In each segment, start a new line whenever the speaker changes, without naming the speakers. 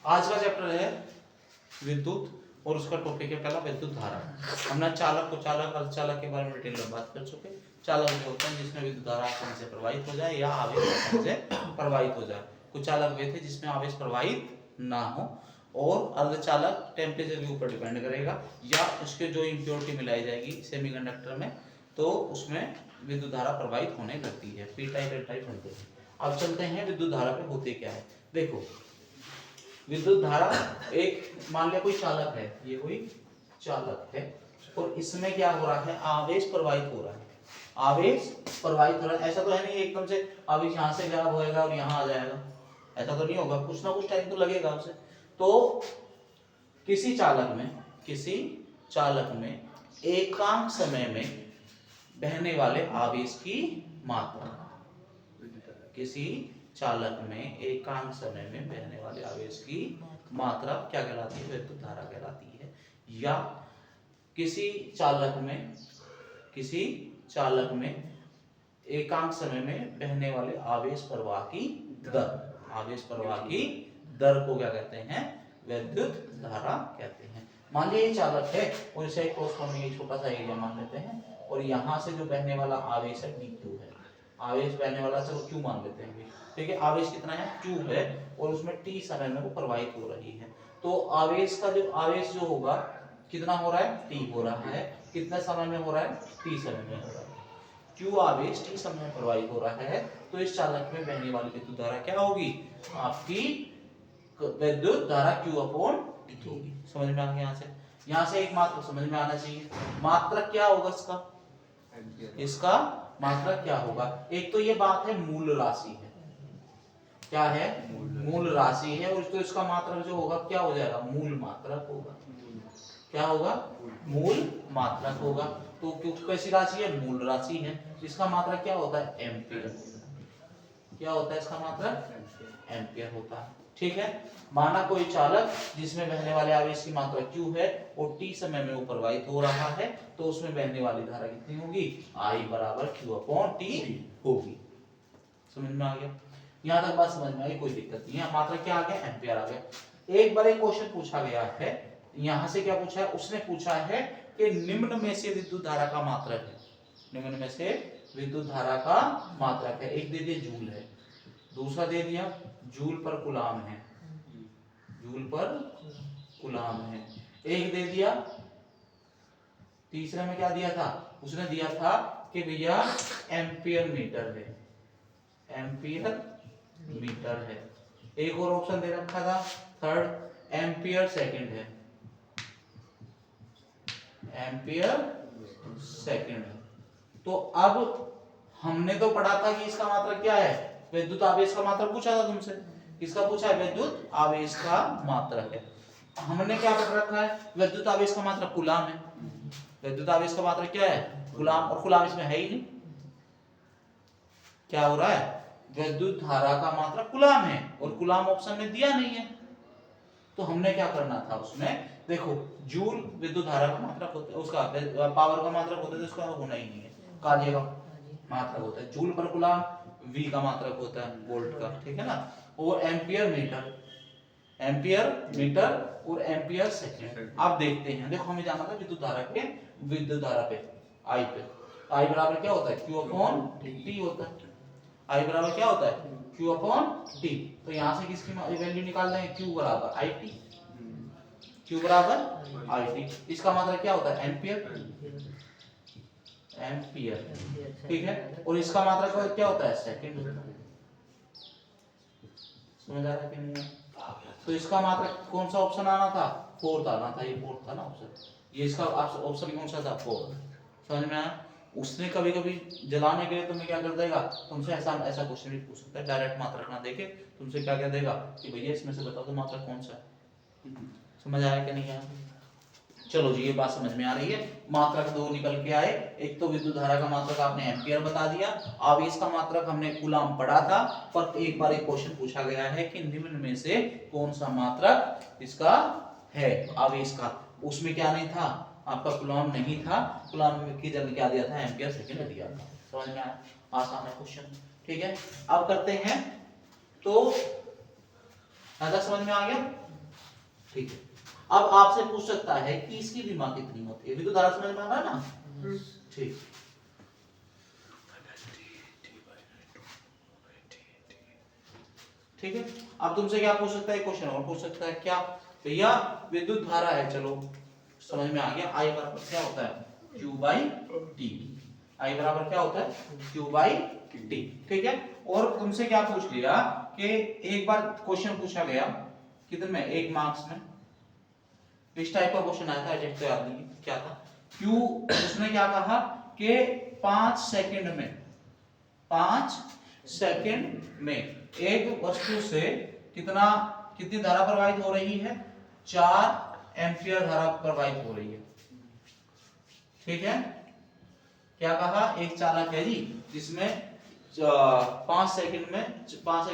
आज का चैप्टर है विद्युत और उसका टॉपिक है पहला विद्युत धारा। हमने चालक को चालक अर्धचालक के बारे में डिटेल में बात कर चुके। चालक जो होता है जिसमें विद्युत धारा आसानी से प्रवाहित हो जाए या आवेश आसानी से प्रवाहित हो जाए। कुछ चालक वे थे जिसमें आवेश प्रवाहित ना हो, और अर्धचालक टेम्परेचर के ऊपर डिपेंड करेगा या उसके जो इम्प्योरिटी मिलाई जाएगी सेमीकंडक्टर में तो उसमें विद्युत धारा प्रवाहित होने लगती है। पी टाइप एन टाइप बनते हैं। अब चलते हैं विद्युत धारा पे होते क्या है। देखो विद्युत धारा एक मान लिया कोई चालक है, ये कोई चालक है और इसमें क्या हो रहा है, आवेश प्रवाहित हो रहा है। आवेश प्रवाहित हो रहा है, ऐसा तो है नहीं एकदम से आवेश यहाँ से गायब होएगा और यहाँ आ जाएगा, ऐसा तो नहीं होगा, कुछ ना कुछ टाइम तो लगेगा उसे। तो किसी चालक में एकांक समय में बहने वाले आवेश की मात्रा, किसी चालक में एकांक समय में बहने वाले आवेश की मात्रा क्या कहलाती है, विद्युत धारा कहलाती है। या किसी चालक में एकांक समय में बहने वाले आवेश प्रवाह की दर को क्या कहते हैं, विद्युत धारा कहते हैं। मान लीजिए ये चालक है और इसे एक छोटा सा एरिया मान लेते हैं और यहाँ से जो बहने वाला आवेश है Q है, आवेश बहने वाला चलो Q मान लेते हैं, ठीक है। आवेश कितना है, Q है और उसमें T समय में वो प्रवाहित हो रही है। तो आवेश जो होगा कितना हो रहा है, T हो रहा है। कितने समय में हो रहा है, T समय में हो रहा है। Q आवेश T समय में प्रवाहित हो रहा है तो इस चालक में बहने वाली विद्युत धारा क्या होगी, आपकी विद्युत धारा Q अपॉन T होगी। समझ में आ गया। यहाँ से एक मात्रक समझ में आना चाहिए। मात्रक क्या होगा इसका मात्रक क्या होगा। एक तो ये बात है मूल राशि है, क्या है, मूल राशि है। और तो इसका मात्रक जो होगा क्या हो जाएगा, मूल मात्रक होगा। क्या होगा, मूल मात्रक होगा। तो कैसी राशि है, मूल राशि है। इसका मात्रक क्या होता है, एम्पियर। क्या होता है इसका मात्रक, एम्पियर होता है। ठीक है। माना कोई चालक जिसमें बहने वाले आवेश की मात्रा Q है और T समय में वो प्रवाहित हो रहा है तो उसमें बहने वाली धारा कितनी होगी, I बराबर Q अपॉन T होगी। समझ में आ गया। यहाँ तक बात समझ में आई, कोई दिक्कत नहीं है। मात्रा क्या आ गया, एम्पियर आ गया। एक बार एक क्वेश्चन पूछा गया है, यहाँ से क्या पूछा है, उसने पूछा है कि निम्न में से विद्युत धारा का मात्रक है, निम्न में से विद्युत धारा का मात्रक है। एक दे दिया जूल है, दूसरा दे दिया जूल पर कूलाम है, जूल पर कूलाम है। एक दे दिया, तीसरे में क्या दिया था, उसने दिया था कि भैया एम्पियर मीटर है, एम्पियर मीटर है। एक और ऑप्शन दे रखा था, थर्ड एम्पियर सेकंड है, एम्पियर सेकंड है। तो अब हमने तो पढ़ा था कि इसका मात्रक क्या है, विद्युत आवेश का मात्रक पूछा था तुमसे। किसका पूछा है, विद्युत आवेश का मात्रक है। हमने क्या पढ़ रखा है, विद्युत आवेश का मात्रक कूलाम है। विद्युत आवेश का मात्रक क्या है, कूलाम। और कूलाम इसमें है ही नहीं। क्या हो रहा है, विद्युत धारा का मात्रक कूलाम है और कूलाम ऑप्शन में दिया नहीं है। तो हमने क्या करना था उसमें, देखो जूल विद्युत धारा का मात्रक होता है, उसका पावर का मात्रक होता है, तो उसका होना ही नहीं है, कार्य का मात्रक होता है। जूल पर कूलाम V का मात्रक होता है वोल्ट का, ठीक है ना। और एम्पियर मीटर और एम्पियर सेकंड। अब देखते हैं, देखो हमें जाना था विद्युत धारा पे I पे। I बराबर क्या होता है, Q अपॉन T होता है। I बराबर क्या होता है, Q अपॉन T। तो यहाँ से किसकी वैल्यू निकाल देंगे, Q बराबर IT, Q बराबर IT। इसका मात्रक क्या होता है, एम्पियर, ठीक है। और इसका मात्रक क्या होता है, सेकंड। समझ आ रहा है कि नहीं। तो इसका मात्रक कौन सा ऑप्शन आना था, फोर्थ आना था, ये फोर्थ था ना ऑप्शन। ये इसका ऑप्शन कौन सा था, फोर्थ। समझ में आया। उसने कभी कभी जलाने के लिए तुम्हें क्या कर देगा, तुमसे ऐसा क्वेश्चन भी पूछ सकता है, डायरेक्ट मात्रक ना देके तुमसे क्या कह देगा कि भैया इसमें से बताओ तो मात्रक कौन सा है। समझ आया कि नहीं आया। चलो जी, ये बात समझ में आ रही है। मात्रक दो निकल के आए, एक तो विद्युत धारा का मात्रक आपने एम्पियर बता दिया, आवेश का मात्रक हमने कूलाम पढ़ा था। पर एक बार एक क्वेश्चन पूछा गया है कि निम्न में से कौन सा मात्रक इसका है, आवेश का। उसमें क्या नहीं था, आपका कूलाम नहीं था, कूलाम की जगह क्या दिया था, एम्पियर सेकंड दिया था। समझ में आया, आसान है क्वेश्चन, ठीक है। अब करते हैं, तो ऐसा समझ में आ गया। ठीक है। अब आपसे पूछ सकता है कि इसकी भी माँ कितनी होती है, विद्युत धारा समझ में आ रहा है ना? ठीक। ठीक है, अब तुमसे क्या पूछ सकता है, क्वेश्चन और पूछ सकता है क्या, भैया विद्युत धारा है, चलो समझ में आ गया, आई बराबर क्या होता है, Q बाई टी। आई बराबर क्या होता है, Q बाई टी। ठीक है, और तुमसे क्या पूछ लिया कि एक बार क्वेश्चन पूछा गया कितने में, 1 मार्क्स में, इस टाइप का क्वेश्चन आया था, एग्जैक्ट तो याद नहीं क्या था। Q उसने क्या कहा कि 5 सेकंड में, 5 सेकंड में एक वस्तु से कितनी धारा प्रवाहित हो रही है, 4 एम्पियर धारा प्रवाहित हो रही है। ठीक है, क्या कहा, एक चालक है जी जिसमें 5 सेकंड में 4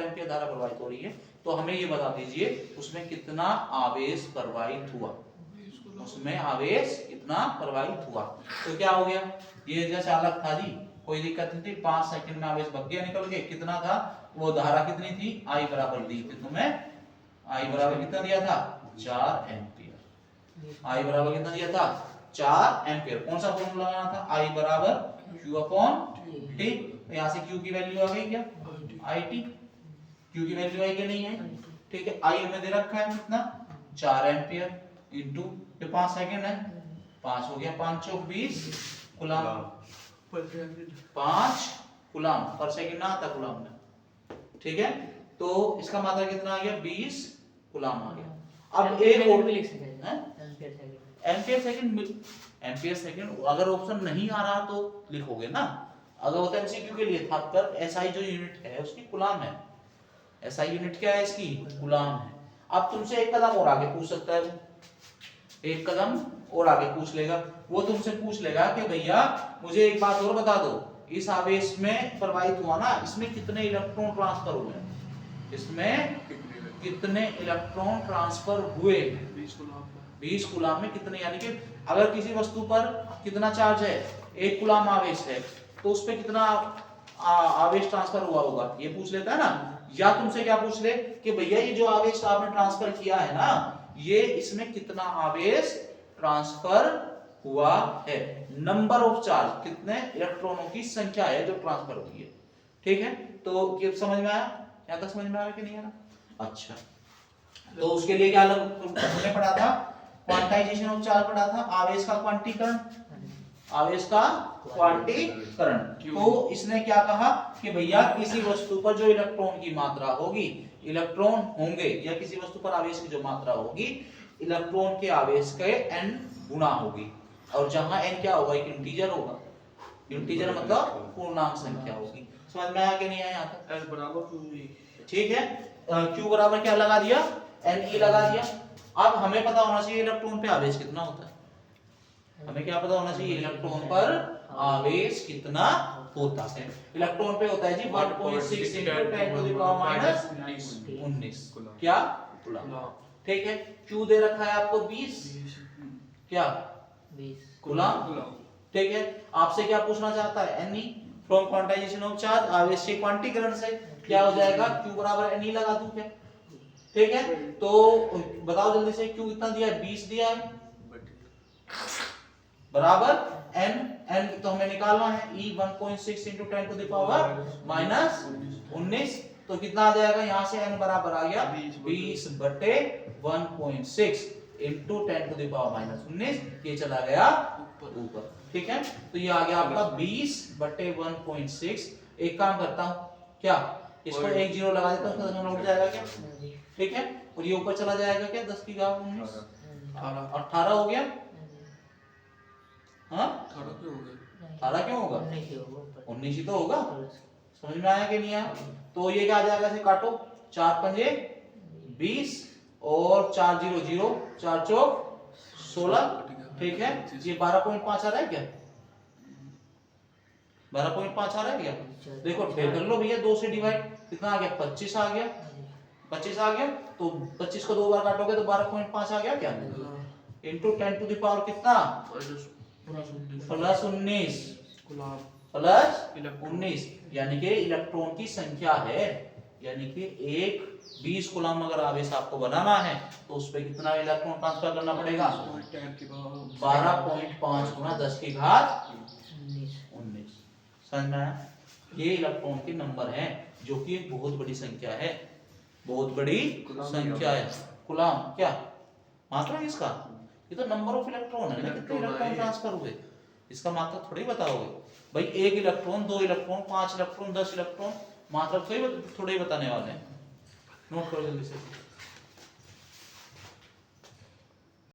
एम्पियर धारा प्रवाहित हो रही है, तो हमें ये बता दीजिए उसमें कितना आवेश प्रवाहित हुआ, उसमें आवेश कितना प्रवाहित हुआ। तो क्या हो गया, ये जो चालक था जी कोई दिक्कत नहीं थी, 5 सेकंड में आवेश बग गया निकल गया, कितना था, वो धारा कितनी थी, आई बराबर दी थी तुम्हें, आई बराबर कितना दिया था, 4 एम्पियर। आई बराबर कितना दिया था, 4 एम्पियर। कौन सा फॉर्मूला लगाना था, आई बराबर Q अपॉन टी। यहाँ से Q की वैल्यू आ गई क्या, आई टी। Q की वैल्यू आई क्या, नहीं है। ठीक है, आई हमें दे रखा है कितना, 4 एम्पियर इंटू ये 5 सेकंड है, 5 हो गया, 5 चौक 20 कूलम, 5 कूलम पर सेकंड ना आता कूलम में। ठीक है, तो इसका मात्रा कितना आ गया, 20 कूलम आ गया। अब एक और लिख सकते हैं, एम्पियर सेकंड, एम्पियर सेकंड अगर ऑप्शन नहीं आ रहा तो लिखोगे ना, अगर होता एमसीक्यू के लिए था, पर एसआई जो यूनिट है उसकी कूलम है, एसआई यूनिट क्या है इसकी, कूलम है। अब तुमसे एक कदम और आगे पूछ सकता है, एक कदम और आगे पूछ लेगा, वो तुमसे पूछ लेगा कि भैया मुझे एक बात और बता दो, इस आवेश में प्रवाहित हुआ ना, इसमें कितने इलेक्ट्रॉन ट्रांसफर हुए, इसमें कितने इलेक्ट्रॉन ट्रांसफर हुए, 20 कूलम में कितने, यानी कि अगर किसी वस्तु पर कितना चार्ज है, 1 कूलम आवेश है, तो उस पर कितना आवेश ट्रांसफर हुआ होगा, ये पूछ लेता है ना। या तुमसे क्या पूछ ले कि भैया ये जो आवेश आपने ट्रांसफर किया है ना, ये इसमें कितना आवेश ट्रांसफर हुआ है, नंबर ऑफ चार्ज, कितने इलेक्ट्रॉनों की संख्या है जो ट्रांसफर हुई है। ठीक है, तो ये समझ में आया, यहाँ तक समझ में आया कि नहीं आया। अच्छा, तो उसके लिए क्या हमने पढ़ा था, क्वांटाइजेशन ऑफ चार्ज पढ़ा था, आवेश का क्वांटीकरण, आवेश का क्वांटीकरण। तो इसने क्या कहा कि भैया किसी वस्तु पर जो इलेक्ट्रॉन की मात्रा होगी, इलेक्ट्रॉन होंगे, या किसी वस्तु पर आवेश की जो मात्रा होगी, इलेक्ट्रॉन के आवेश के n गुना होगी, और जहां n क्या होगा, एक इंटीजर होगा, इंटीजर मतलब पूर्णांक संख्या होगी। समझ में आया कि नहीं आया यहाँ तक,
n बराबर,
ठीक है, Q बराबर क्या लगा दिया, Ne लगा दिया। अब हमें पता होना चाहिए इलेक्ट्रॉन पे आवेश कितना होता है, हमें क्या पता होना चाहिए, इलेक्ट्रॉन पर आवेश कितना होता है। इलेक्ट्रॉन पे होता है जी 1.6 × 10⁻⁻19 क्या कूलम। ठीक है, Q दे रखा है आपको 20 क्या 20 कूलम। ठीक है, आपसे क्या पूछना चाहता है, Ne from quantization of charge, आवेश के क्वांटीकरण से क्या हो जाएगा, Q बराबर Ne लगा दूं क्या। ठीक है, तो बताओ जल्दी से, Q कितना दिया है, 20 दिया है, बराबर n तो हमें निकालना है, E 1.6 × 10⁻⁻19, तो कितना आ जाएगा, यहाँ से n बराबर आ गया 20/1.6 × 10⁻⁻19, ये चला गया ऊपर। ठीक है, तो ये आ गया आपका 20/1.6। एक काम करता हूँ, क्या इसको 1 0 लगा देता हूँ, दशमलव उठ जाएगा क्या। ठीक है, और ये ऊपर चला जाएगा क्या, 10 की घात 19, 18 हो गया। हाँ 18 क्यों होगा, 19 ही तो होगा। समझ में आया कि नहीं आया। तो ये क्या आ जाएगा, इसे काटो, 4 पंजे 20 और 4 0 0, 4 चौक 16। ठीक है, ये 12.5 आ रहा है क्या, 12.5 आ रहा है क्या, देखो फिर कर लो भैया, 2 से डिवाइड, कितना आ गया, 25 आ गया, 25 आ गया, तो 25 को 2 बार काटोगे तो 12.5 आ गया क्या, इंटू 10 टू द पावर कितना +19 यानी कि इलेक्ट्रॉन की संख्या है। यानी कि एक 20 कूलम अगर आवेश आपको बनाना है तो उस पे कितना इलेक्ट्रॉन ट्रांसफर करना पड़ेगा? 12.5 गुना 10 की घात 19। समझ में आया? ये इलेक्ट्रॉन के नंबर हैं, जो कि एक बहुत बड़ी संख्या है, बहुत बड़ी संख्या है। कूलम क्या मात्रा किसका? ये तो नंबर ऑफ इलेक्ट्रॉन है ना, कितने इलेक्ट्रॉन ट्रांसफर हुए, इसका मात्रा थोड़ी बताओगे भाई। 1 इलेक्ट्रॉन, 2 इलेक्ट्रॉन, 5 इलेक्ट्रॉन, 10 इलेक्ट्रॉन, मात्रा थोड़ी बताने वाले हैं। नोट करो जल्दी से।